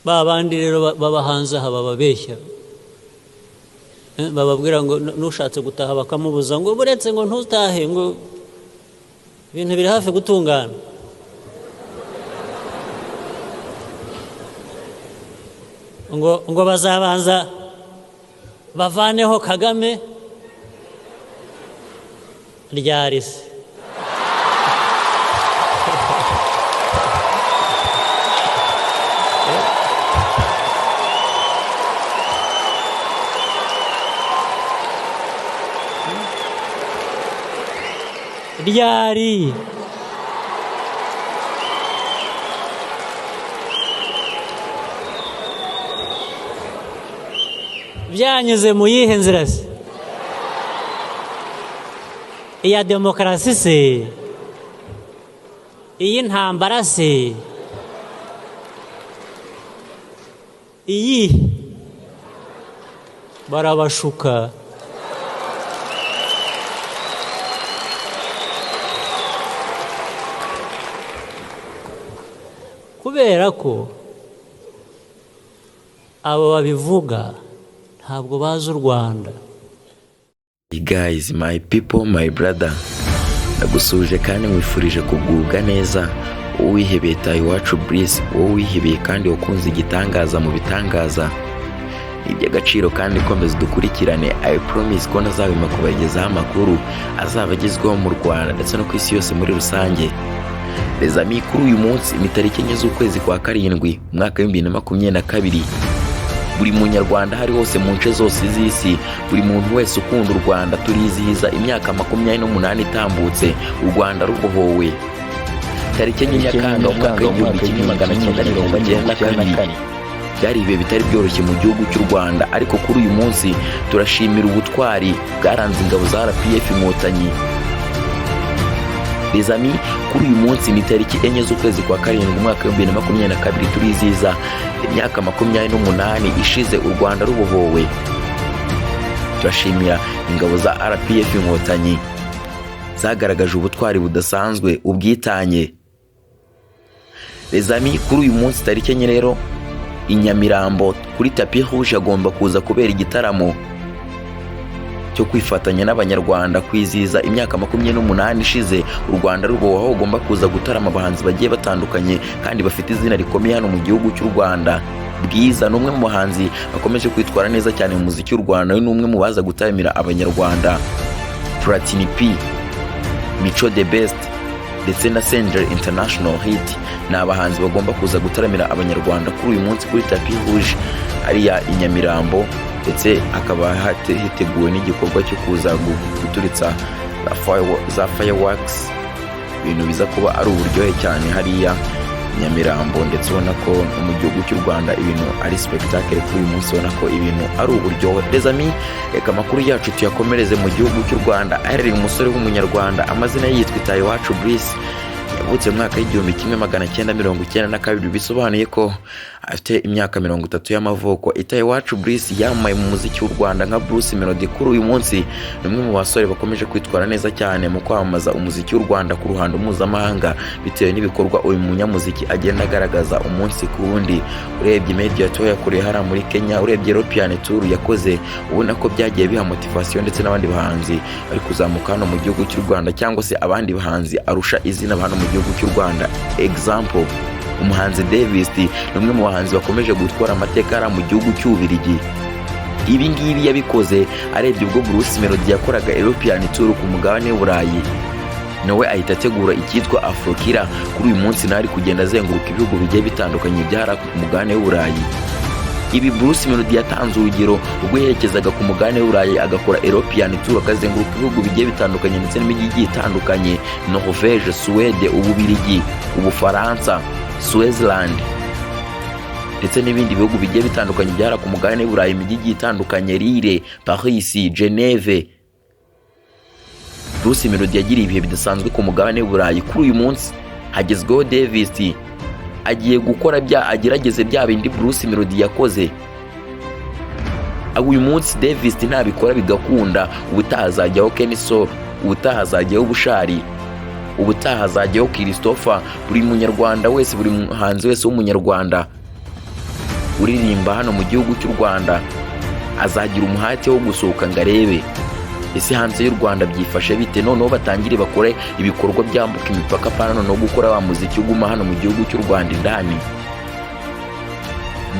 babandi rero babahanze aha bababeshya bababwira ngo nushatse gutaha bakamubuza ngo buretse ngo ntutahe ngo ibintu biri hafi gutungana ngo bazabanza bavaneho Kagame ryari se ryari byanyuze mu yihe nzira se iya demokarasi se iy'intambara se iyi barabashuka kubera ko abo babivuga ntabwo bazi u Rwanda. Guys, my people, my brother, ndagusuje kandi mwifurije kugubwa neza. Uwihebeye Iwacu Bliss, wowe wihebeye kandi wakunze igitangaza mu bitangaza. Iby'agaciro kandi komeza dukurikirane. I promise ko nazabima kubagezaho amakuru azaba agezweho mu Rwanda ndetse no ku isi yose muri rusange. Les amis, kuri uyu munsi ni tariki enye z'ukwezi kwa karindwi umwaka wa 2022. Buri munyarwanda hari hose mu nce zose z'isi, buri muntu wese ukunda u Rwanda, turizihiza imyaka 28 itambutse u Rwanda rubohowe. Tariki enye Nyakanga umwaka wa 1992 byari ibihe bitari byoroshye mu gihugu cy'u Rwanda, ariko kuri uyu munsi turashimira ubutwari bwaranze ingabo za RPF Inkotanyi. Les amis, kuri uyu munsi ni tariki enye z'ukwezi kwa karindwi umwaka wa 2022 turizihiza imyaka 28 ishize u Rwanda rubohowe. Turashimira ingabo za RPF Inkotanyi zagaragaje ubutwari budasanzwe, ubwitanye. Les amis, kuri uyu munsi tariki enye rero i Nyamirambo kuri tapi rouge agomba kuza kubera igitaramo cyo kwifatanya n'abanyarwanda kwizihiza imyaka 28 ishize u Rwanda rubohowe. Ugomba kuza gutarama abahanzi bagiye batandukanye kandi bafite izina rikomeye hano mu gihugu cy'u Rwanda. Bwiza n'umwe mu bahanzi bakomeje kwitwara neza cyane mu muziki w'u Rwanda, n'umwe mu baza gutaramira abanyarwanda. Platini P, Mico the Best ndetse na Sengeri International Hit ni abahanzi bagomba kuza gutaramira abanyarwanda kuri uyu munsi kuri tapi rouge ariya i Nyamirambo, ndetse akaba hiteguwe n'igikorwa cyo kuza guturitsa za fireworks. Ibintu biza kuba ari uburyohe cyane hariya Nyamirambo, ndetse ubona ko mu gihugu cy'u Rwanda ibintu ari spectacle kuri uyu munsi, ubona ko ibintu ari uburyohe. Les amis, reka amakuru yacu tuyakomereze mu gihugu cy'u Rwanda. Ari umusore w'umunyarwanda, amazina ye yitwa Iwacu Bliss, yavutse mu mwaka w'1992, bisobanuye ko afite imyaka 30 y'amavuko. Iwacu Bliss yamaye mu muziki w'u Rwanda nka Bruce Melodie. Kuri uyu munsi ni umwe mu basore bakomeje kwitwara neza cyane mu kwamamaza umuziki w'u Rwanda ku ruhando mpuzamahanga bitewe n'ibikorwa uyu munyamuziki agenda agaragaza umunsi ku wundi. Urebye media tour yakoreye hara muri Kenya, urebye European tour yakoze, ubona ko byagiye biha motivation ndetse n'abandi bahanzi bari kuzamuka hano mu gihugu cy'u Rwanda, cyangwa se abandi bahanzi arusha izina hano mu gihugu cy'u Rwanda. Example, umuhanzi Davis ni umwe mu bahanzi bakomeje gutwara amateka mu gihugu cy'Ubirigi. Ibi ngibi yabikoze arebye ubwo Bruce Melodie yakoraga European tour ku mugabane w'Uburayi, nawe ahita ategura icyitwa Afrokira. Kuri uyu munsi nari kugenda azenguruka ibihugu bigiye bitandukanye byara ku mugabane w'Uburayi. Ibi Bruce Melodie yatanze urugero ubwo yerekezaga ku mugabane w'Uburayi agakora European tour, akazenguruka ibihugu bigiye bitandukanye ndetse n'imijyi itandukanye: Norvège, Suède, Ububirigi, Ubufaransa, Switzerland ndetse n'ibindi bihugu bigiye bitandukanye byara ku mugabane w'Uburayi, imijyi itandukanye: Lille, Paris, Geneve. Bruce Melodie yagiriye ibihe bidasanzwe ku mugabane w'Uburayi. Kuri uyu munsi hagezweho Davis agiye gukora agerageze bya bindi Bruce Melodie yakoze. Uyu munsi Davis ntabikora bigakunda, ubutaha azajyaho Kenso, ubutaha azajyaho Bushari, ubutaha azajyaho Christopher. Buri munyarwanda wese, buri muhanzi wese w'umunyarwanda uririmba hano mu gihugu cy'u Rwanda azagira umuhate wo gusohoka ngo arebe ese hanze y'u Rwanda byifashe bite, noneho batangire bakore ibikorwa byambuka imipaka pana no gukora wa muziki uguma hano mu gihugu cy'u Rwanda indani.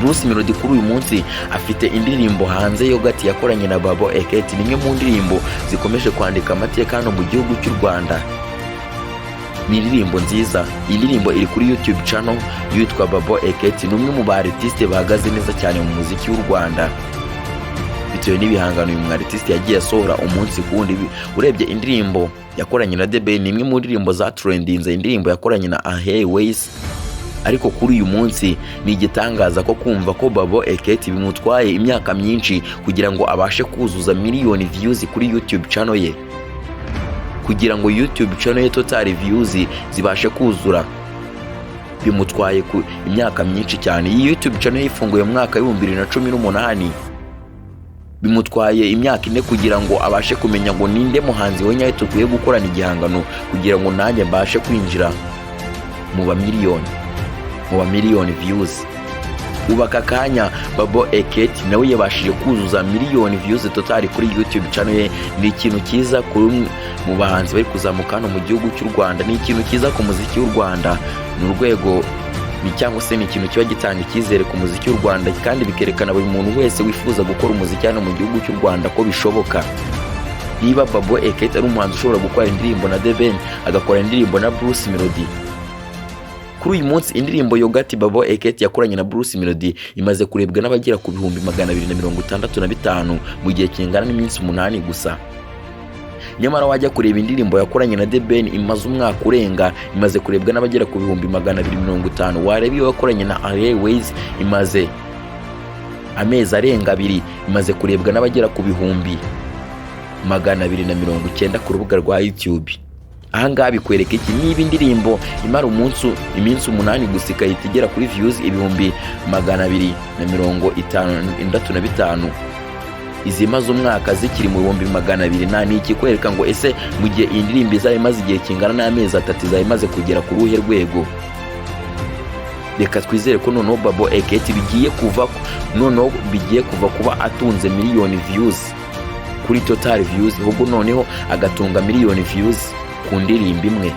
Bruce Melodie kuri uyu munsi afite indirimbo hanze Yogati yakoranye na Babo Eketi, nimwe mu ndirimbo zikomeje kwandika amateka hano mu gihugu cy'u Rwanda. Ni indirimbo nziza. Iyi ndirimbo iri kuri YouTube channel yitwa Babo Eketi, numwe mu artiste bahagaze neza cyane mu muziki w'u Rwanda bitewe n'ibihangano uyu artiste yagiye asohora umunsi kundi. Urebye indirimbo yakoranye na The Ben, nimwe mu ndirimbo za trendinze, indirimbo yakoranye na Airways. Ariko kuri uyu munsi ni igitangaza ko kumva ko Babo Eketi bimutwaye imyaka myinshi kugira ngo abashe kuzuza miliyoni views kuri YouTube channel ye, kugira ngo YouTube channel ye total views zibashe kuzura bimutwaye ku imyaka myinshi cyane. Iyi YouTube channel ifunguye mu mwaka wa 2018, bimutwaye imyaka 4 kugira ngo abashe kumenya ngo ninde muhanzi wenyaye tukwiye gukorana igihangano kugira ngo nanjye mbashe kwinjira mu ba miliyoni views. Ubaka kanya Babo Eketi nawe yabashije kuzuza miliyoni views total kuri YouTube channel ye. Ni ikintu kiza kuri mu bahanzi bari kuzamuka hano mu gihugu cy'u Rwanda, ni ikintu kiza ku muziki w'u Rwanda, ni urwego ni cyangwa se ni ikintu kiba gitanga icyizere ku muziki w'u Rwanda, kandi bikerekana buri muntu wese wifuza gukora umuziki hano mu gihugu cy'u Rwanda ko bishoboka. Niba Babo Eketi ari umuhanzi ushobora gukora indirimbo na The Ben, agakora indirimbo na Bruce Melodie, kuri uyu munsi indirimbo Yogati Babo Eketi yakoranye na Bruce Melodie imaze kurebwa n'abagera ku 265 mu gihe kingana n'iminsi 8 gusa. Nyamara wajya kureba indirimbo yakoranye na The Ben imaze umwaka urenga, imaze kurebwa n'abagera ku 250. Wareba iyo yakoranye na Airways imaze amezi arenga 2, imaze kurebwa n'abagera ku 290 ku rubuga rwa YouTube. Ahangaha bikwereka iki? Niba indirimbo imara iminsi 8 gusa ikahita igera kuri views 255, izimaze umwaka zikiri mu 200, ni iki kwereka ngo ese mu gihe iyi ndirimbo izaba imaze igihe kingana n'amezi 3 izaba imaze kugera ku ruhe rwego? Reka twizere ko noneho Babo Eketi bigiye kuva kuba atunze miliyoni views kuri total views, ahubwo noneho agatunga miliyoni views ku ndirimbo imwe.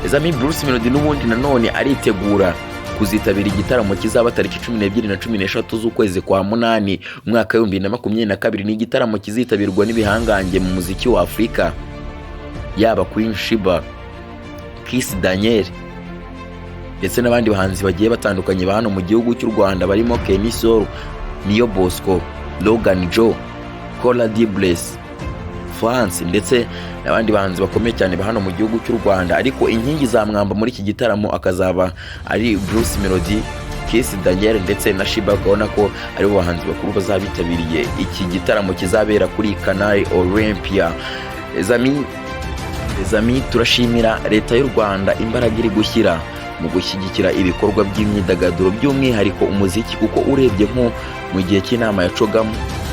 Ezami Bruce Melodie n'ubundi nanone aritegura kuzitabira igitaramo kizaba tariki 12 na 13 z'ukwezi kwa 8 umwaka wa 2022. Ni igitaramo kizitabirwa n'ibihangange mu muziki wa Afrika, yaba Queen Shiba, Kiss Daniel ndetse n'abandi bahanzi bagiye batandukanye ba hano mu gihugu cy'u Rwanda barimo Kenny Soul, Niyo Bosco, Logan Joe, Cola Dibles, France ndetse n'abandi bahanzi bakomeye cyane ba hano mu gihugu cy'u Rwanda. Ariko inkingi za mwamba muri iki gitaramo akazaba ari Bruce Melodie, Kiss Daniel ndetse na Shiba, ukabona ko ari bo bahanzi bakuru bazabitabiriye iki gitaramo kizabera kuri Canal Olympia. Ezami turashimira leta y'u Rwanda imbaraga iri gushyira mu gushyigikira ibikorwa by'imyidagaduro by'umwihariko umuziki, kuko urebye nko mu gihe cy'inama ya Cogamo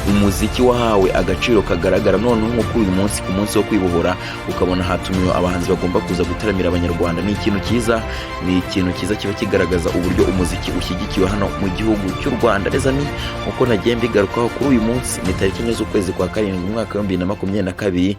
umuziki wahawe agaciro kagaragara. None nko kuri uyu munsi ku munsi wo kwibohora ukabona hatumiwe abahanzi bagomba kuza gutaramira abanyarwanda. Ni ikintu kiza kiba kigaragaza uburyo umuziki ushyigikiwe hano mu gihugu cy'u Rwanda. Ezami uko nagiye mbigarukaho kuri uyu munsi ni tariki 4 z'ukwezi kwa 7 umwaka wa 2022,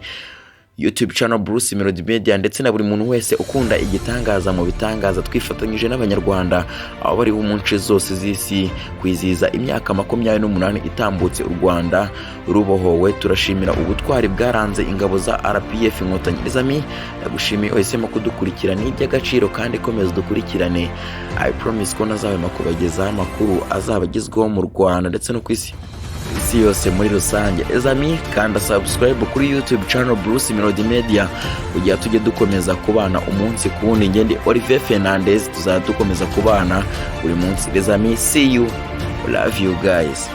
YouTube channel Bruce Melodie Media ndetse na buri muntu wese ukunda igitangaza mu bitangaza, twifatanyije n'abanyarwanda aho bari mu nce zose z'isi kwizihiza imyaka 28 itambutse u Rwanda rubohowe. Turashimira ubutwari bwaranze ingabo za RPF Inkotanyi. Ezami ndagushimiye ohisemo kudukurikirana iby'agaciro kandi komeza dukurikirane. I promise ko nazahema kubagezaho amakuru azabagezweho mu Rwanda ndetse no kwisi yose muri rusange. Ezami kanda subscribe kuri YouTube channel Bruce Melodie Media kugira tujye dukomeza kubana umunsi ku wundi. Ngende Olivier Fernandez tuzadukomeza kubana buri munsi. Ezami, see you, love you guys.